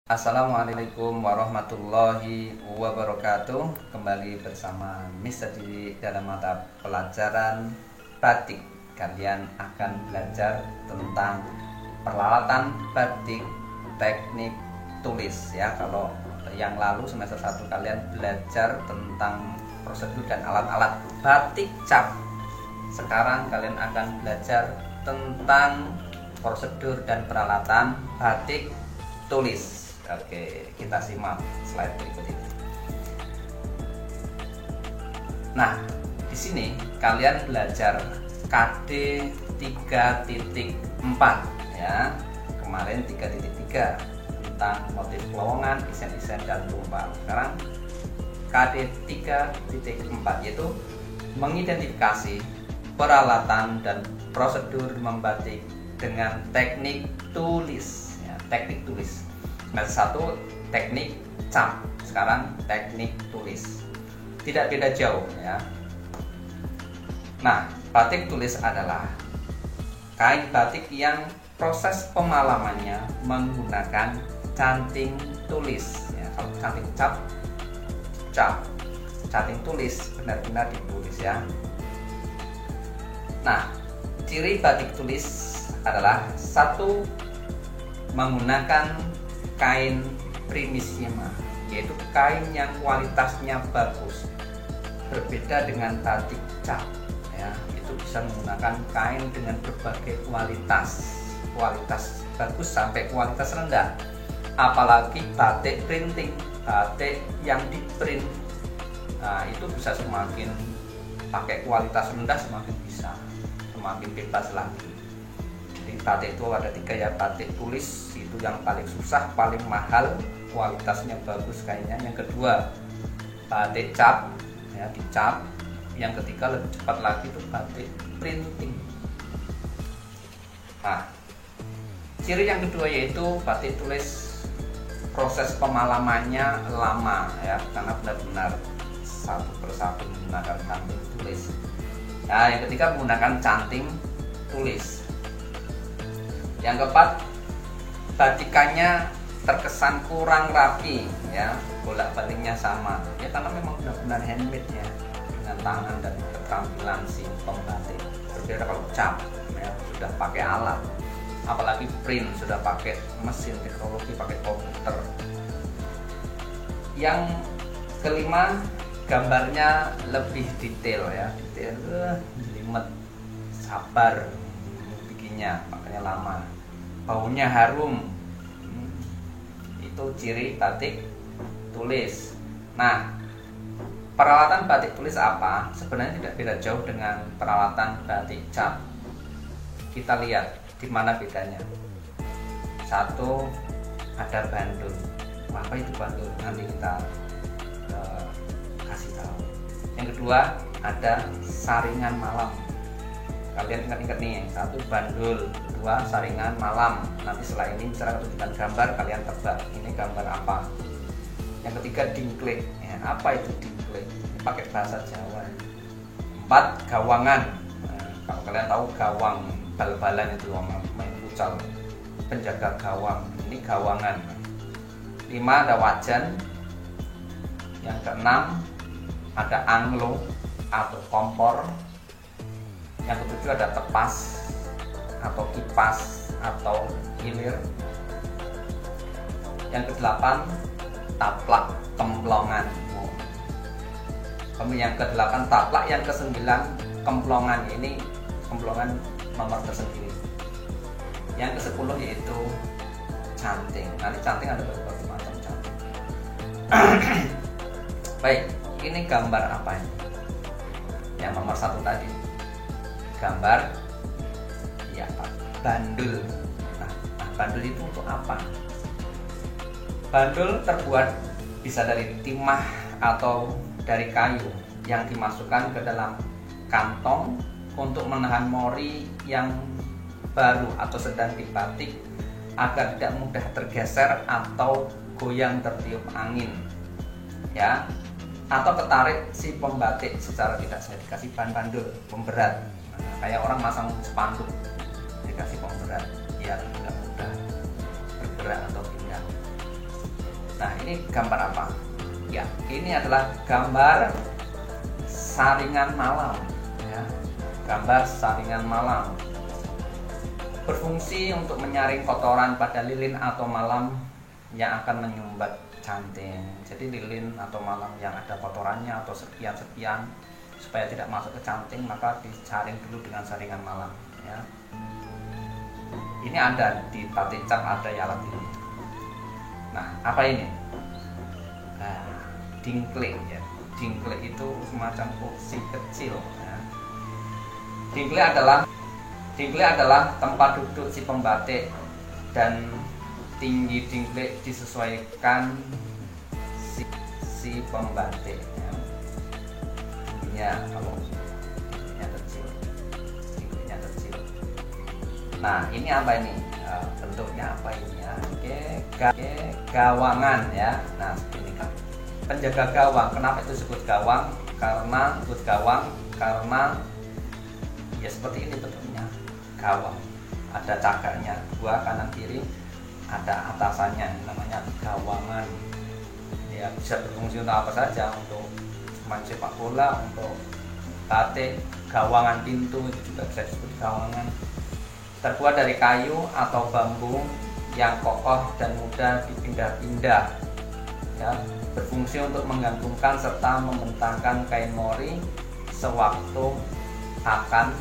Assalamualaikum warahmatullahi wabarakatuh. Kembali bersama Mister di dalam mata pelajaran batik. Kalian akan belajar tentang peralatan batik, teknik tulis ya. Kalau yang lalu semester 1 kalian belajar tentang prosedur dan alat-alat batik cap. Sekarang kalian akan belajar tentang prosedur dan peralatan batik tulis. Oke, kita simak slide berikut ini. Nah, di sini kalian belajar KD 3.4 ya. Kemarin 3.3 tentang motif lowongan, desain-desain dan tumpal. Sekarang KD 3.4 yaitu mengidentifikasi peralatan dan prosedur membatik dengan teknik tulis ya, teknik tulis. Semester 1 teknik cap, sekarang teknik tulis. Tidak beda jauh ya. Nah, batik tulis adalah kain batik yang proses pemalamannya menggunakan canting tulis ya. Kalau canting cap, canting tulis benar-benar ditulis ya. Nah, ciri batik tulis adalah satu, menggunakan kain primissima, yaitu kain yang kualitasnya bagus. Berbeda dengan batik cap ya, itu bisa menggunakan kain dengan berbagai kualitas bagus sampai kualitas rendah. Apalagi batik printing, batik yang di print, nah itu bisa semakin pakai kualitas rendah semakin bisa, semakin bebas lagi. Di batik itu ada 3 ya, batik tulis itu yang paling susah, paling mahal, kualitasnya bagus kayaknya. Yang kedua batik cap ya, dicap. Yang ketiga lebih cepat lagi itu batik printing. Nah, ciri yang kedua yaitu batik tulis proses pemalamannya lama ya, karena benar-benar satu persatu menggunakan canting tulis. Nah, yang ketiga menggunakan canting tulis. Yang keempat, batikannya terkesan kurang rapi ya, bolak-baliknya sama ya, karena memang benar-benar handmade ya, dengan tangan dan keterampilan si pembatik. Berbeda kalau cap ya, sudah pakai alat, apalagi print sudah pakai mesin teknologi, pakai komputer. Yang kelima, gambarnya lebih detail ya, detail jelimet, sabar bikinnya, makanya lama. Baunya harum, itu ciri batik tulis. Nah, peralatan batik tulis apa? Sebenarnya tidak beda jauh dengan peralatan batik cap. Kita lihat di mana bedanya. Satu, ada bandul. Apa itu bandul? Nanti kita kasih tahu. Yang kedua, ada saringan malam. Kalian ingat-ingat nih, satu bandul, dua saringan malam. Nanti setelah ini misalnya tunjukkan gambar, kalian tebak ini gambar apa. Yang ketiga dingklik ya, apa itu dingklik? Pakai bahasa Jawa. 4, gawangan. Nah, kalau kalian tahu gawang, bal-balan itu main futsal, penjaga gawang, ini gawangan. 5, ada wajan. Yang keenam, ada anglo atau kompor. Yang ketujuh ada tepas atau kipas atau kilir. Yang kedelapan, taplak kemplongan. Yang kedelapan taplak, yang kesembilan kemplongan. Ini kemplongan nomor tersendiri. Yang ke-10 yaitu canting. Nanti canting ada berbagai macam canting. Baik, ini gambar apa ini? Yang nomor 1 tadi, gambar ya Pak, bandul. Nah, bandul itu untuk apa? Bandul terbuat bisa dari timah atau dari kayu yang dimasukkan ke dalam kantong untuk menahan mori yang baru atau sedang dibatik agar tidak mudah tergeser atau goyang tertiup angin ya, atau ketarik si pembatik secara tidak sengaja. Dikasih bahan bandul pemberat. Nah, kayak orang masang spanduk dikasih pemberat biar tidak mudah bergerak atau pindah. Nah, ini gambar apa? Ya, ini adalah gambar saringan malam ya. Gambar saringan malam berfungsi untuk menyaring kotoran pada lilin atau malam yang akan menyumbat canting. Jadi lilin atau malam yang ada kotorannya atau serpian-serpian, supaya tidak masuk ke canting, maka disaring dulu dengan saringan malam ya. Ini ada di batik cap, ada alat ini. Nah, apa ini? Dingklik ya. Dingklik itu semacam kursi kecil ya. Dingklik adalah tempat duduk si pembatik, dan tinggi dingklik disesuaikan si pembatik ya. Tingginya, kalau tingginya kecil. Nah, ini apa ini? Bentuknya apa ini ya? Oke, gawangan ya. Nah, ini kan penjaga gawang. Kenapa itu disebut gawang? Karena ya seperti ini bentuknya, gawang. Ada cagaknya, dua kanan kiri, ada atasannya, namanya gawangan. Ya, bisa berfungsi untuk apa saja, untuk main sepak bola, untuk batik, gawangan pintu itu juga bisa disebut gawangan. Terbuat dari kayu atau bambu yang kokoh dan mudah dipindah-pindah ya, berfungsi untuk menggantungkan serta membentangkan kain mori sewaktu akan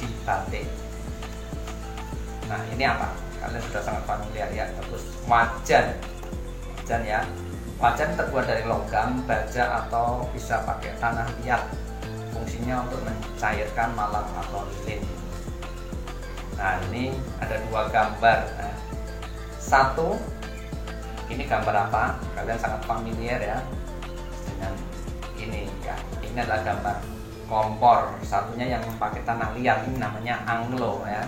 dibatik. Nah, ini apa? Kalian sudah sangat familiar ya. Terus wajan ya. Wajan terbuat dari logam, baja, atau bisa pakai tanah liat. Fungsinya untuk mencairkan malam atau lilin. Nah, ini ada dua gambar. Nah, satu, ini gambar apa? Kalian sangat familiar ya dengan ini ya. Ini adalah gambar kompor. Satunya yang pakai tanah liat, ini namanya anglo ya.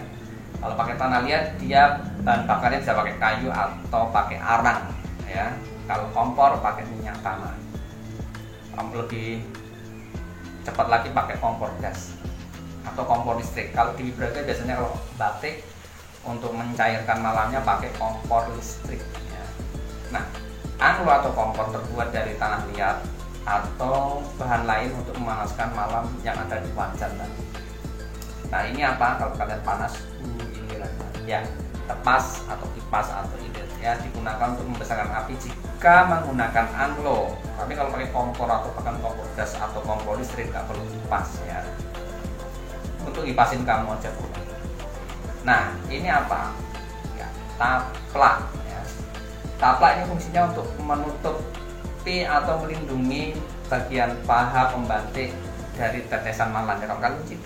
Kalau pakai tanah liat, dia bahan bakarnya bisa pakai kayu atau pakai arang ya. Kalau kompor pakai minyak tanah. Lebih cepat lagi pakai kompor gas atau kompor listrik. Kalau di Braga biasanya kalau batik untuk mencairkan malamnya pakai kompor listrik ya. Nah, anglo atau kompor terbuat dari tanah liat atau bahan lain untuk memanaskan malam yang ada di wajan tadi. Nah, ini apa? Kalau kalian panas, ini ya, tepas atau kipas atau ilet ya, digunakan untuk membesarkan api jika menggunakan anglo. Tapi kalau pakai kompor atau pakai kompor gas atau kompor listrik nggak perlu kipas ya. Untuk kipasin kamu aja boleh. Nah, ini apa? Ya, taplak ya. Taplak ini fungsinya untuk menutupi atau melindungi bagian paha pembatik dari tetesan malam. Kalau kalian situ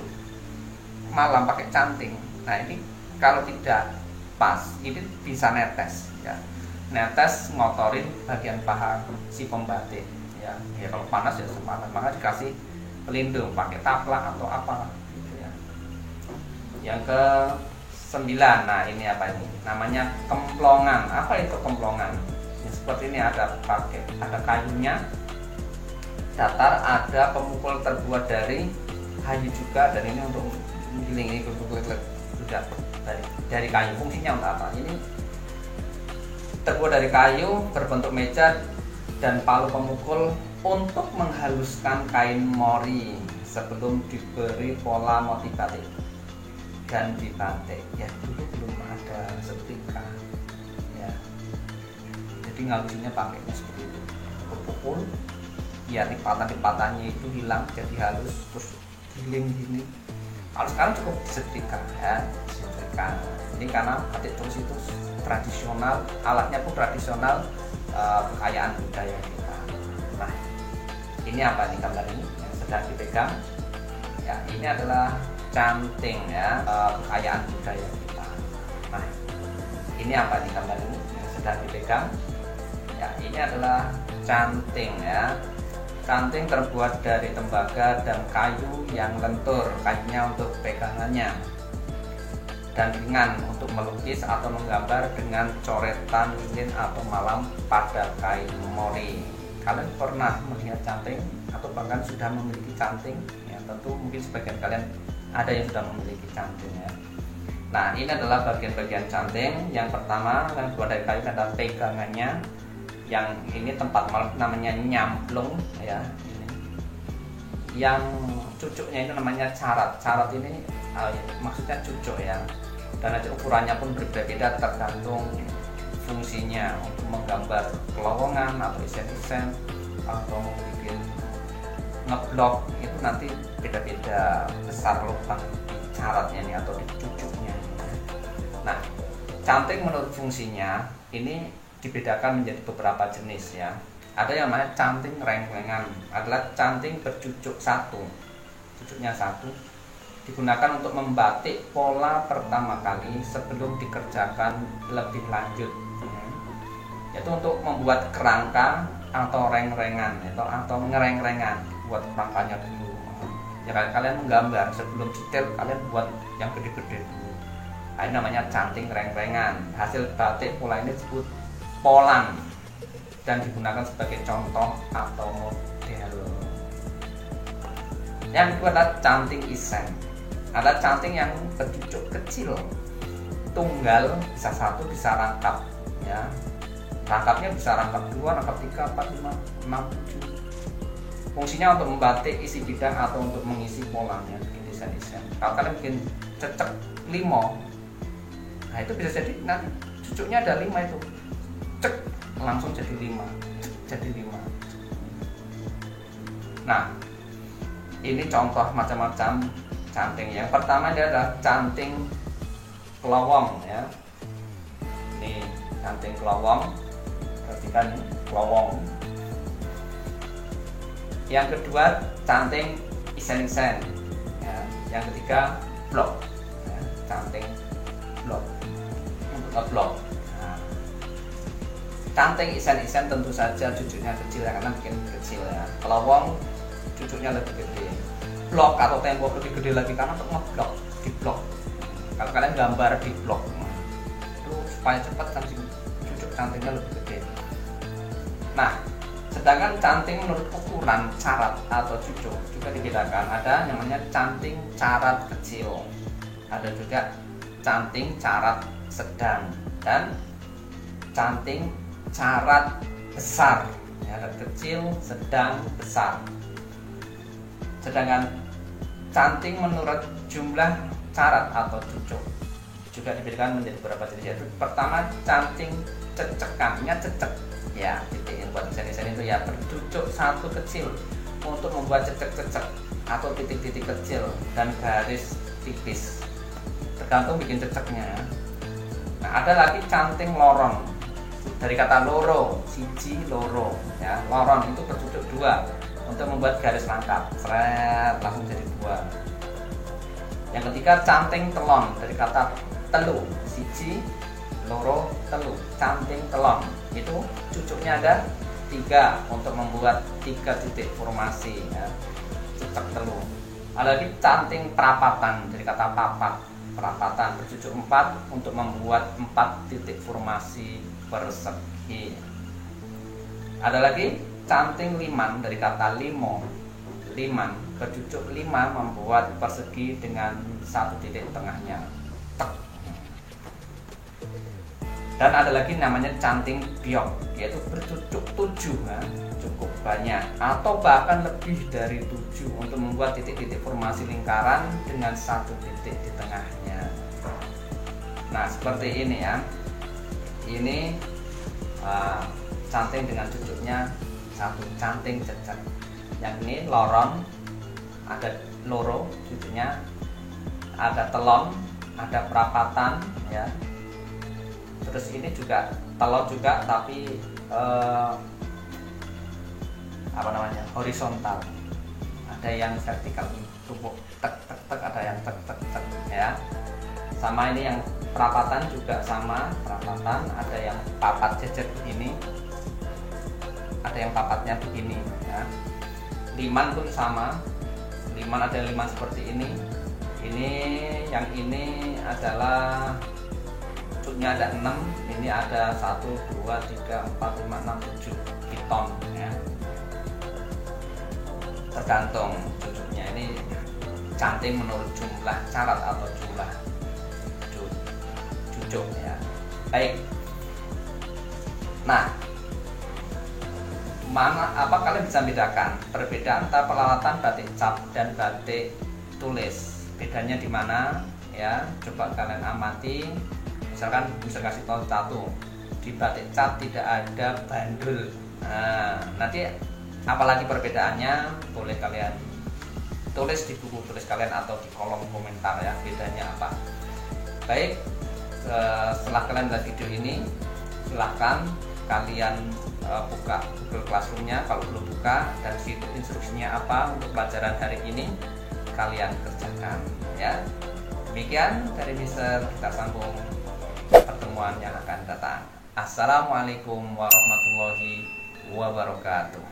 malam pakai canting. Nah, ini kalau tidak pas, ini bisa netes ya. Netes ngotorin bagian paha si pembatik ya. Ya kalau panas ya sepanas, maka dikasih pelindung pakai taplak atau apa gitu ya. Yang ke-9, nah ini apa ini? Namanya kemplongan. Apa itu kemplongan? Ya, seperti ini, ada kayunya datar, ada pemukul terbuat dari kayu juga, dan ini untuk menggiling, ini sudah dari kayu. Fungsinya untuk apa? Ini terbuat dari kayu, berbentuk meja dan palu pemukul untuk menghaluskan kain mori sebelum diberi pola motif batik dan dibatik. Ya, dulu belum ada setrika ya, jadi ngalusinnya pakainya seperti itu, pukul ya, lipatan-lipatannya itu hilang jadi halus, terus giling gini. Kalau sekarang cukup disetrika ya, disetrika. Ini karena batik tulis itu tradisional, alatnya pun tradisional, kekayaan budaya kita. Nah, ini apa nih gambar ini yang sedang dipegang ya? Ini adalah canting ya, kekayaan budaya kita. Nah, ini apa nih gambar ini yang sedang dipegang ya? Ini adalah canting ya. Canting terbuat dari tembaga dan kayu yang lentur, kayunya untuk pegangannya, dan ringan untuk melukis atau menggambar dengan coretan lilin atau malam pada kain mori. Kalian pernah melihat canting atau bahkan sudah memiliki canting ya? Tentu mungkin sebagian kalian ada yang sudah memiliki canting ya. Nah, ini adalah bagian-bagian canting. Yang pertama yang terbuat dari kayu adalah pegangannya, yang ini tempat namanya nyamplung ya. Ini. Yang cucuknya itu namanya carat. Carat ini maksudnya cucuk ya. Dan nanti ukurannya pun berbeda-beda tergantung fungsinya, untuk menggambar kelowongan atau isen-isen atau bikin ngeblok, itu nanti beda-beda besar lubang di caratnya nih atau di cucuknya. Nah, canting menurut fungsinya ini dibedakan menjadi beberapa jenis ya. Ada yang namanya canting renglengan, adalah canting bercucuk satu, cucuknya satu, digunakan untuk membatik pola pertama kali sebelum dikerjakan lebih lanjut, yaitu untuk membuat kerangka atau reng-rengan atau ngereng-rengan, buat kerangkanya dulu ya. Kalian menggambar sebelum detail, kalian buat yang gede-gede dulu. Nah, ini namanya canting reng-rengan. Hasil batik pola ini disebut polang dan digunakan sebagai contoh atau model. Yang kedua adalah canting isen. Ada canting yang bercucuk kecil, tunggal, bisa satu, bisa rangkap ya. Rangkapnya bisa rangkap 2, rangkap 3, 4, 5, 6, 7. Fungsinya untuk membatik isi bidang atau untuk mengisi polanya, bikin desain-desain. Kalau kalian bikin cecek 5, nah itu bisa jadi nanti cucuknya ada 5 itu, cek langsung jadi 5, cek jadi 5. Nah, ini contoh macam-macam canting. Yang pertama dia adalah canting kelowong ya. Ini canting kelowong, perhatikan ini kelowong. Yang kedua canting isen-isen ya. Yang ketiga blok ya. Canting blok untuk ngeblok. Nah, canting isen-isen tentu saja cucuknya kecil ya, karena bikin kecil ya. Kelowong cucuknya lebih gede. Blok atau tembok lebih gede lagi karena untuk ngeblok, di blok. Kalau kalian gambar di blok itu supaya cepat kan cucuk cantingnya lebih gede. Nah, sedangkan canting menurut ukuran carat atau cucuk juga dibedakan. Ada yang namanya canting carat kecil, ada juga canting carat sedang, dan canting carat besar ya, ada kecil, sedang, besar. Sedangkan canting menurut jumlah carat atau cucuk juga dibedakan menjadi beberapa jenis, yaitu pertama canting cecekannya cecek ya, titik yang buat desain-desain itu ya, bercucuk satu kecil untuk membuat cecek-cecek atau titik-titik kecil dan garis tipis, tergantung bikin ceceknya. Nah, ada lagi canting loron, dari kata loro, siji loro ya, loron itu bercucuk 2 untuk membuat garis lengkap, seret langsung jadi 2. Yang ketiga canting telon, dari kata telu, siji loro telu, canting telon itu cucuknya ada 3 untuk membuat 3 titik formasi ya, cecek telu. Ada lagi canting perapatan, dari kata papat, perapatan, bercucuk 4 untuk membuat 4 titik formasi persegi. Ada lagi canting liman, dari kata limo, liman, bercucuk 5 membuat persegi dengan 1 titik tengahnya, tek. Dan ada lagi namanya canting biok, yaitu bercucuk 7 ya, cukup banyak atau bahkan lebih dari 7 untuk membuat titik-titik formasi lingkaran dengan 1 titik di tengahnya. Nah, seperti ini ya. Ini canting dengan cucuknya 1, canting cecek. Yang ini loron, ada loro cucuknya, ada telon, ada perapatan ya. Terus ini juga telon juga, tapi horizontal. Ada yang vertikal, tumpuk tek tek tek, ada yang tek tek tek ya. Sama ini yang perapatan juga sama, perapatan ada yang papat jejer begini, ada yang papatnya begini ya. Liman pun sama, liman ada liman seperti ini. Yang ini adalah cucuknya ada 6, ini ada 1, 2, 3, 4, 5, 6, 7 piton ya. Tergantung cucuknya. Ini canting menurut jumlah carat atau jumlah cucuk ya. Baik. Nah, Kalian bisa bedakan perbedaan antara peralatan batik cap dan batik tulis, bedanya di mana ya? Coba kalian amati. Misalkan bisa kasih tahu satu, di batik cap tidak ada bandul. Nanti apalagi perbedaannya boleh kalian tulis di buku tulis kalian atau di kolom komentar ya, bedanya apa. Baik, setelah kalian lihat video ini, silahkan kalian buka Google Classroom-nya kalau belum buka, dan situ instruksinya apa untuk pelajaran hari ini kalian kerjakan ya. Demikian dari Mister, kita sambung pertemuan yang akan datang. Assalamualaikum warahmatullahi wabarakatuh.